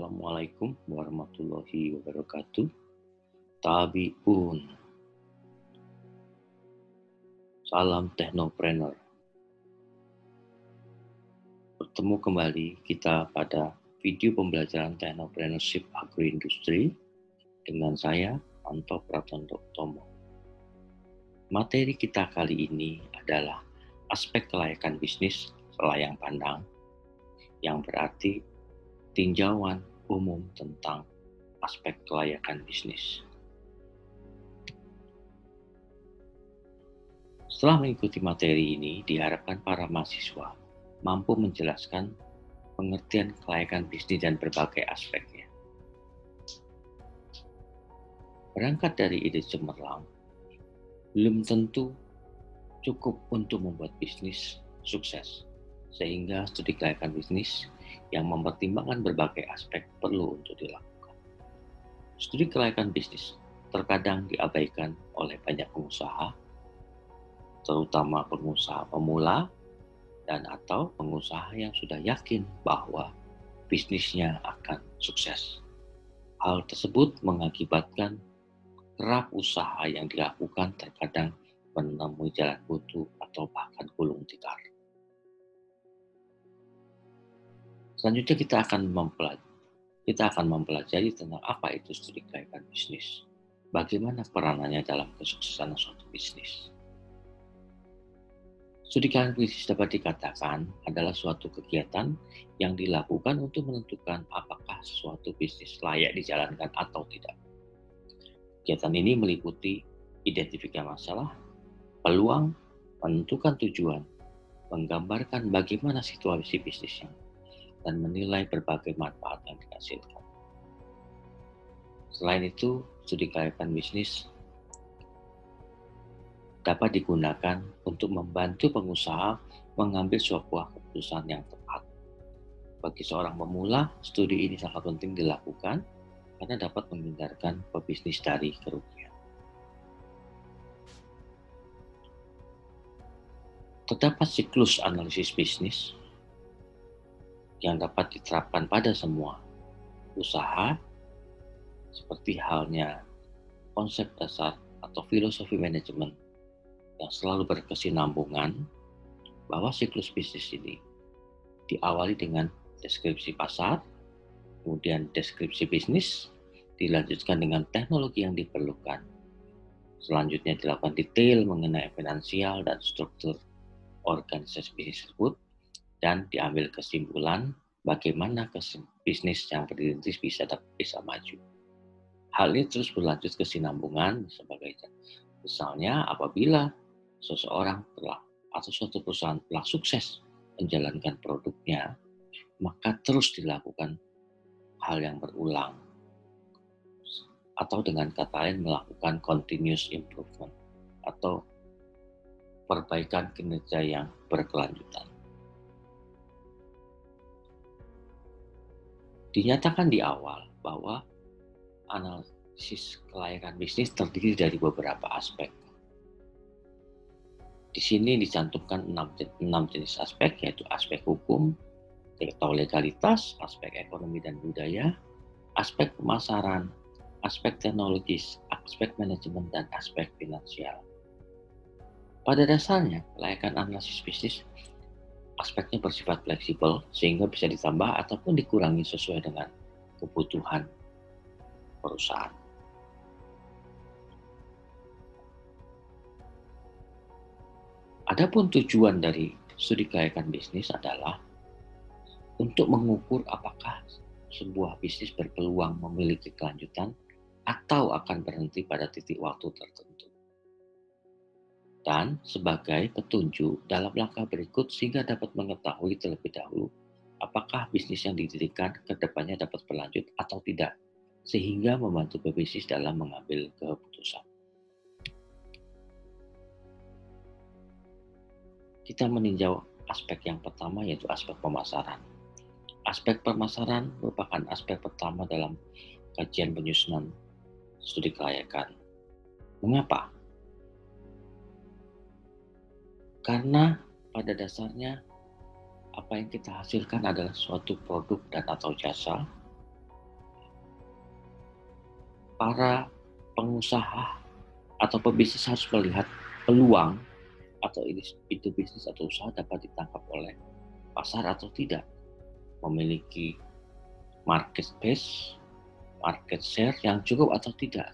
Assalamualaikum warahmatullahi wabarakatuh. Tabiun, salam teknopreneur. Bertemu kembali kita pada video pembelajaran teknopreneurship agroindustri dengan saya, Anto Pratondo Tomo. Materi kita kali ini adalah aspek kelayakan bisnis selayang pandang, yang berarti tinjauan umum tentang aspek kelayakan bisnis. Setelah mengikuti materi ini, diharapkan para mahasiswa mampu menjelaskan pengertian kelayakan bisnis dan berbagai aspeknya. Berangkat dari ide cemerlang, belum tentu cukup untuk membuat bisnis sukses, sehingga studi kelayakan bisnis yang mempertimbangkan berbagai aspek perlu untuk dilakukan. Studi kelayakan bisnis terkadang diabaikan oleh banyak pengusaha, terutama pengusaha pemula dan atau pengusaha yang sudah yakin bahwa bisnisnya akan sukses. Hal tersebut mengakibatkan kerap usaha yang dilakukan terkadang menemui jalan buntu atau bahkan gulung tikar. Selanjutnya kita akan mempelajari tentang apa itu studi kelayakan bisnis. Bagaimana peranannya dalam kesuksesan suatu bisnis. Studi kelayakan bisnis dapat dikatakan adalah suatu kegiatan yang dilakukan untuk menentukan apakah suatu bisnis layak dijalankan atau tidak. Kegiatan ini meliputi identifikasi masalah, peluang, menentukan tujuan, menggambarkan bagaimana situasi bisnisnya, dan menilai berbagai manfaat yang dihasilkan. Selain itu, studi kelayakan bisnis dapat digunakan untuk membantu pengusaha mengambil sebuah keputusan yang tepat. Bagi seorang pemula, studi ini sangat penting dilakukan karena dapat menghindarkan pebisnis dari kerugian. Terdapat siklus analisis bisnis yang dapat diterapkan pada semua usaha, seperti halnya konsep dasar atau filosofi manajemen yang selalu berkesinambungan, bahwa siklus bisnis ini diawali dengan deskripsi pasar, kemudian deskripsi bisnis, dilanjutkan dengan teknologi yang diperlukan. Selanjutnya dilakukan detail mengenai finansial dan struktur organisasi bisnis tersebut, dan diambil kesimpulan bagaimana bisnis yang berintis bisa maju. Hal ini terus berlanjut kesinambungan sebagai misalnya apabila seseorang atau suatu perusahaan telah sukses menjalankan produknya, maka terus dilakukan hal yang berulang, atau dengan kata lain melakukan continuous improvement atau perbaikan kinerja yang berkelanjutan. Dinyatakan di awal bahwa analisis kelayakan bisnis terdiri dari beberapa aspek. Di sini dicantumkan 6 jenis aspek, yaitu aspek hukum atau legalitas, aspek ekonomi dan budaya, aspek pemasaran, aspek teknologis, aspek manajemen, dan aspek finansial. Pada dasarnya, kelayakan analisis bisnis aspeknya bersifat fleksibel sehingga bisa ditambah ataupun dikurangi sesuai dengan kebutuhan perusahaan. Adapun tujuan dari studi kelayakan bisnis adalah untuk mengukur apakah sebuah bisnis berpeluang memiliki kelanjutan atau akan berhenti pada titik waktu tertentu. Dan sebagai petunjuk dalam langkah berikut sehingga dapat mengetahui terlebih dahulu apakah bisnis yang didirikan ke depannya dapat berlanjut atau tidak, sehingga membantu pebisnis dalam mengambil keputusan. Kita meninjau aspek yang pertama, yaitu aspek pemasaran. Aspek pemasaran merupakan aspek pertama dalam kajian penyusunan studi kelayakan. Mengapa? Karena pada dasarnya apa yang kita hasilkan adalah suatu produk dan atau jasa para pengusaha atau pebisnis harus melihat peluang atau itu bisnis atau usaha dapat ditangkap oleh pasar atau tidak, memiliki market space, market share yang cukup atau tidak,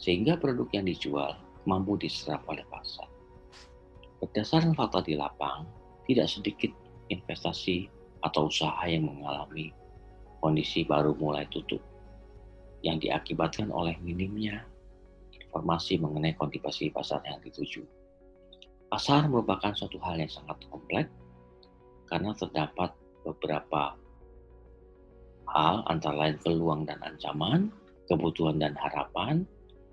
sehingga produk yang dijual mampu diserap oleh pasar. Berdasarkan fakta di lapang, tidak sedikit investasi atau usaha yang mengalami kondisi baru mulai tutup, yang diakibatkan oleh minimnya informasi mengenai kondisi pasar yang dituju. Pasar merupakan suatu hal yang sangat kompleks karena terdapat beberapa hal antara lain peluang dan ancaman, kebutuhan dan harapan,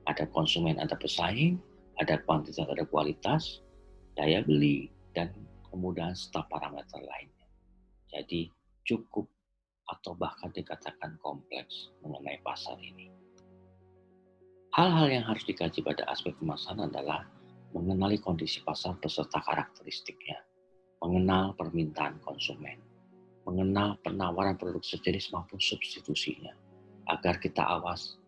ada konsumen, ada pesaing, ada kuantitas, ada kualitas, daya beli, dan kemudahan serta parameter lainnya. Jadi cukup atau bahkan dikatakan kompleks mengenai pasar ini. Hal-hal yang harus dikaji pada aspek pemasaran adalah mengenali kondisi pasar beserta karakteristiknya, mengenal permintaan konsumen, mengenal penawaran produk sejenis maupun substitusinya, agar kita awas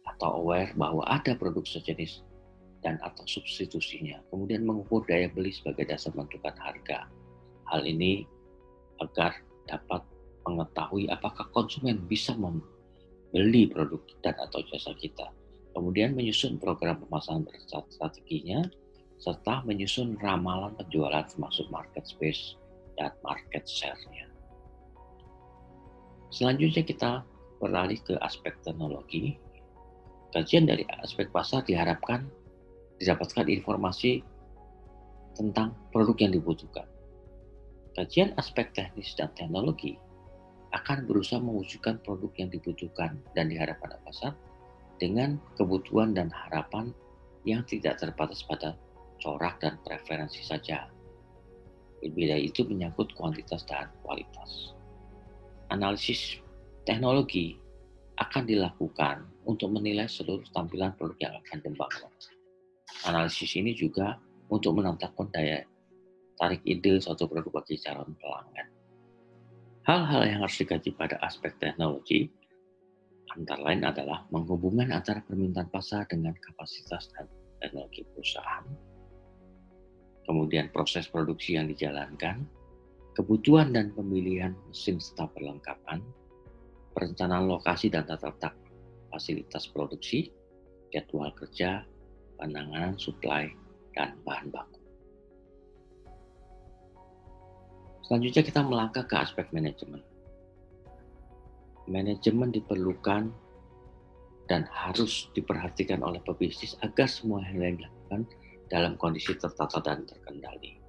atau aware bahwa ada produk sejenis dan atau substitusinya, kemudian mengukur daya beli sebagai dasar menentukan harga. Hal ini agar dapat mengetahui apakah konsumen bisa membeli produk dan atau jasa kita. Kemudian menyusun program pemasaran strateginya, serta menyusun ramalan penjualan termasuk market space dan market share-nya. Selanjutnya kita beralih ke aspek teknologi. Kajian dari aspek pasar diharapkan didapatkan informasi tentang produk yang dibutuhkan. Kajian aspek teknis dan teknologi akan berusaha mewujudkan produk yang dibutuhkan dan diharapkan pasar dengan kebutuhan dan harapan yang tidak terbatas pada corak dan preferensi saja. Lebih dari itu menyangkut kuantitas dan kualitas. Analisis teknologi akan dilakukan untuk menilai seluruh tampilan produk yang akan dibangun. Analisis ini juga untuk menentukan daya tarik ide suatu produk bagi calon pelanggan. Hal-hal yang harus dikaji pada aspek teknologi antara lain adalah menghubungkan antara permintaan pasar dengan kapasitas dan teknologi perusahaan, kemudian proses produksi yang dijalankan, kebutuhan dan pemilihan mesin serta perlengkapan, perencanaan lokasi dan tata letak fasilitas produksi, jadwal kerja, penanganan suplai, dan bahan baku. Selanjutnya kita melangkah ke aspek manajemen. Manajemen diperlukan dan harus diperhatikan oleh pebisnis agar semua hal yang dilakukan dalam kondisi tertata dan terkendali.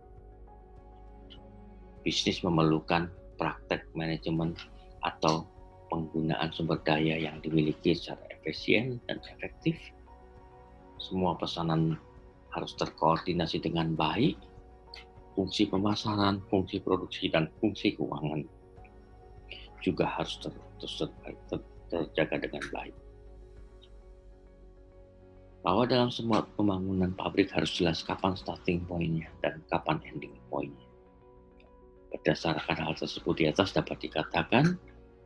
Bisnis memerlukan praktek manajemen atau penggunaan sumber daya yang dimiliki secara efisien dan efektif. Semua pesanan harus terkoordinasi dengan baik. Fungsi pemasaran, fungsi produksi, dan fungsi keuangan juga harus terjaga dengan baik. Bahwa dalam semua pembangunan pabrik harus jelas kapan starting point-nya dan kapan ending point-nya. Berdasarkan hal tersebut di atas dapat dikatakan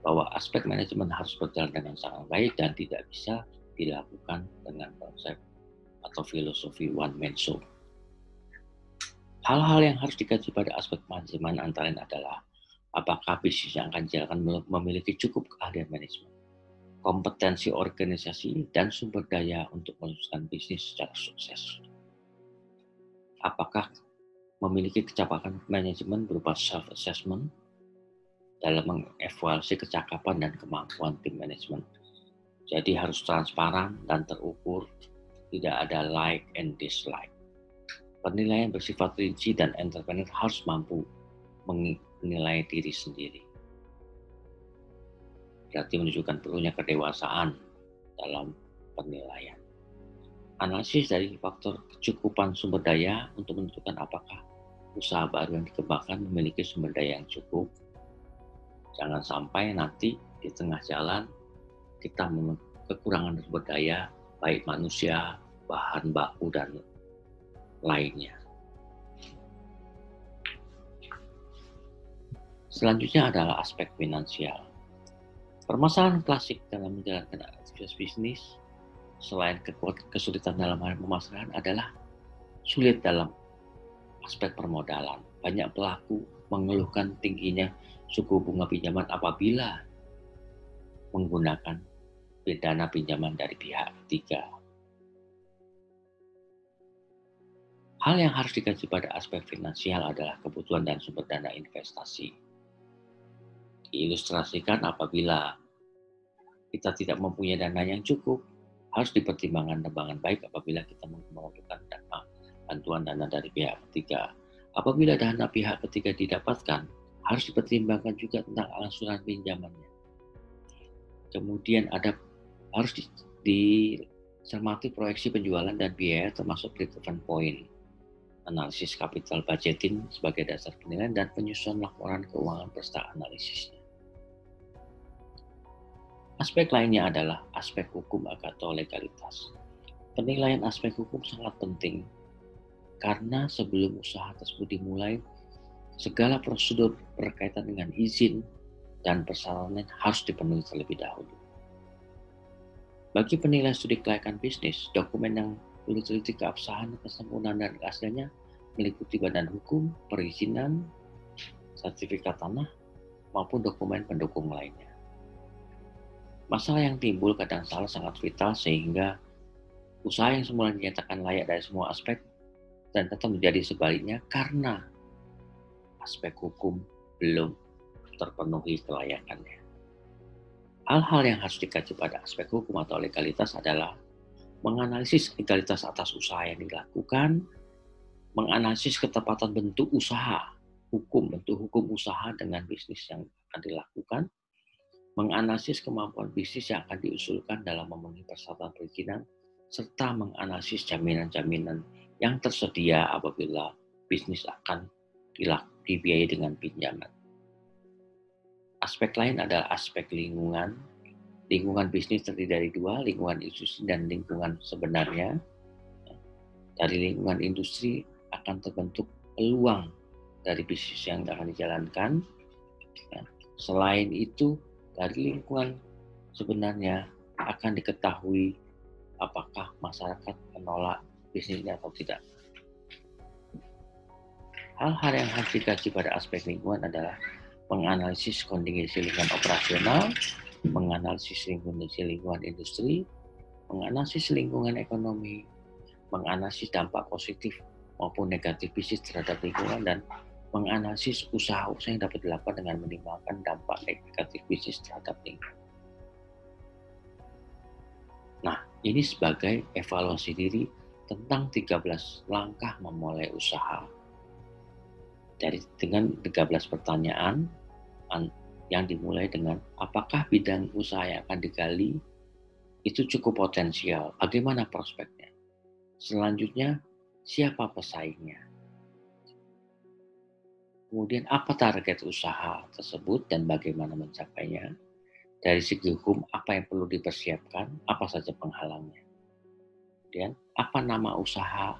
bahwa aspek manajemen harus berjalan dengan sangat baik dan tidak bisa dilakukan dengan konsep atau filosofi one man show. Hal-hal yang harus dikaji pada aspek manajemen antara lain adalah apakah bisnis yang akan dijalankan memiliki cukup keahlian manajemen, kompetensi organisasi, dan sumber daya untuk melanjutkan bisnis secara sukses. Apakah memiliki kecepatan manajemen berupa self-assessment dalam mengevaluasi kecakapan dan kemampuan tim manajemen. Jadi harus transparan dan terukur, tidak ada like and dislike. Penilaian bersifat rinci dan entrepreneur harus mampu menilai diri sendiri. Berarti menunjukkan perlunya kedewasaan dalam penilaian. Analisis dari faktor kecukupan sumber daya untuk menentukan apakah usaha baru yang dikembangkan memiliki sumber daya yang cukup. Jangan sampai nanti di tengah jalan kita kekurangan sumber daya, baik manusia, bahan baku, dan lainnya. Selanjutnya adalah aspek finansial. Permasalahan klasik dalam menjalankan sukses bisnis selain kesulitan dalam hal pemasaran adalah sulit dalam aspek permodalan. Banyak pelaku mengeluhkan tingginya suku bunga pinjaman apabila menggunakan dana pinjaman dari pihak ketiga. Hal yang harus dikaji pada aspek finansial adalah kebutuhan dan sumber dana investasi. Diilustrasikan apabila kita tidak mempunyai dana yang cukup, harus dipertimbangkan dengan baik apabila kita membutuhkan bantuan dana dari pihak ketiga. Apabila dana pihak ketiga didapatkan, harus dipertimbangkan juga tentang angsuran pinjamannya. Kemudian harus dicermati proyeksi penjualan dan biaya termasuk break-even point, analisis capital budgeting sebagai dasar penilaian, dan penyusunan laporan keuangan beserta analisisnya. Aspek lainnya adalah aspek hukum atau legalitas. Penilaian aspek hukum sangat penting karena sebelum usaha tersebut dimulai, segala prosedur berkaitan dengan izin dan persyaratan harus dipenuhi terlebih dahulu. Bagi penilai studi kelayakan bisnis, dokumen yang perlu teliti keabsahan, kesempurnaan, dan keasliannya meliputi badan hukum, perizinan, sertifikat tanah, maupun dokumen pendukung lainnya. Masalah yang timbul kadang sangat vital sehingga usaha yang semula dinyatakan layak dari semua aspek dan tetap menjadi sebaliknya karena aspek hukum belum terpenuhi kelayakannya. Hal-hal yang harus dikaji pada aspek hukum atau legalitas adalah menganalisis legalitas atas usaha yang dilakukan, menganalisis ketepatan bentuk hukum usaha dengan bisnis yang akan dilakukan, menganalisis kemampuan bisnis yang akan diusulkan dalam memenuhi persyaratan perizinan, serta menganalisis jaminan-jaminan yang tersedia apabila bisnis akan dibiayai dengan pinjaman. Aspek lain adalah aspek lingkungan. Lingkungan bisnis terdiri dari dua, lingkungan industri dan lingkungan sebenarnya. Dari lingkungan industri akan terbentuk peluang dari bisnis yang akan dijalankan. Selain itu, dari lingkungan sebenarnya akan diketahui apakah masyarakat menolak bisnisnya atau tidak. Hal-hal yang harus dikaji pada aspek lingkungan adalah menganalisis kondisi lingkungan operasional, menganalisis lingkungan industri, menganalisis lingkungan ekonomi, menganalisis dampak positif maupun negatif bisnis terhadap lingkungan, dan menganalisis usaha-usaha yang dapat dilakukan dengan minimalkan dampak negatif bisnis terhadap lingkungan. Nah, ini sebagai evaluasi diri tentang 13 langkah memulai usaha. Dengan 13 pertanyaan yang dimulai dengan apakah bidang usaha yang akan digali itu cukup potensial, bagaimana prospeknya. Selanjutnya, siapa pesaingnya. Kemudian apa target usaha tersebut dan bagaimana mencapainya. Dari segi hukum, apa yang perlu dipersiapkan, apa saja penghalangnya. Kemudian, apa nama usaha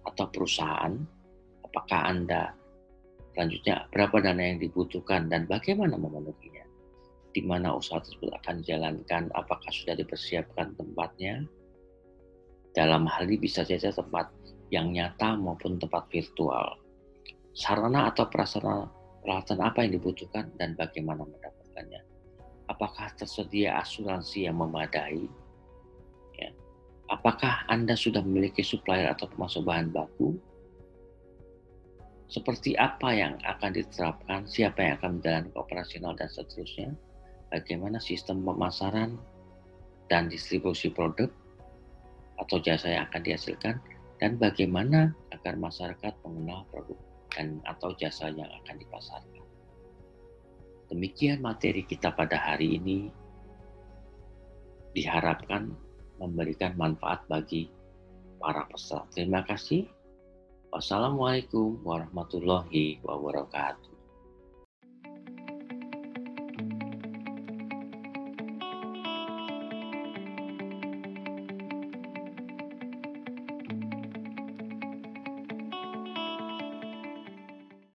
atau perusahaan, apakah Anda. Selanjutnya, berapa dana yang dibutuhkan dan bagaimana memenuhinya. Di mana usaha tersebut akan dijalankan, apakah sudah dipersiapkan tempatnya. Dalam hal ini bisa saja tempat yang nyata maupun tempat virtual. Sarana atau prasarana peralatan apa yang dibutuhkan dan bagaimana mendapatkannya. Apakah tersedia asuransi yang memadai? Ya. Apakah Anda sudah memiliki supplier atau pemasok bahan baku? Seperti apa yang akan diterapkan, siapa yang akan menjalankan operasional dan seterusnya, bagaimana sistem pemasaran dan distribusi produk atau jasa yang akan dihasilkan, dan bagaimana agar masyarakat mengenal produk dan atau jasa yang akan dipasarkan. Demikian materi kita pada hari ini, diharapkan memberikan manfaat bagi para peserta. Terima kasih. Wassalamualaikum warahmatullahi wabarakatuh.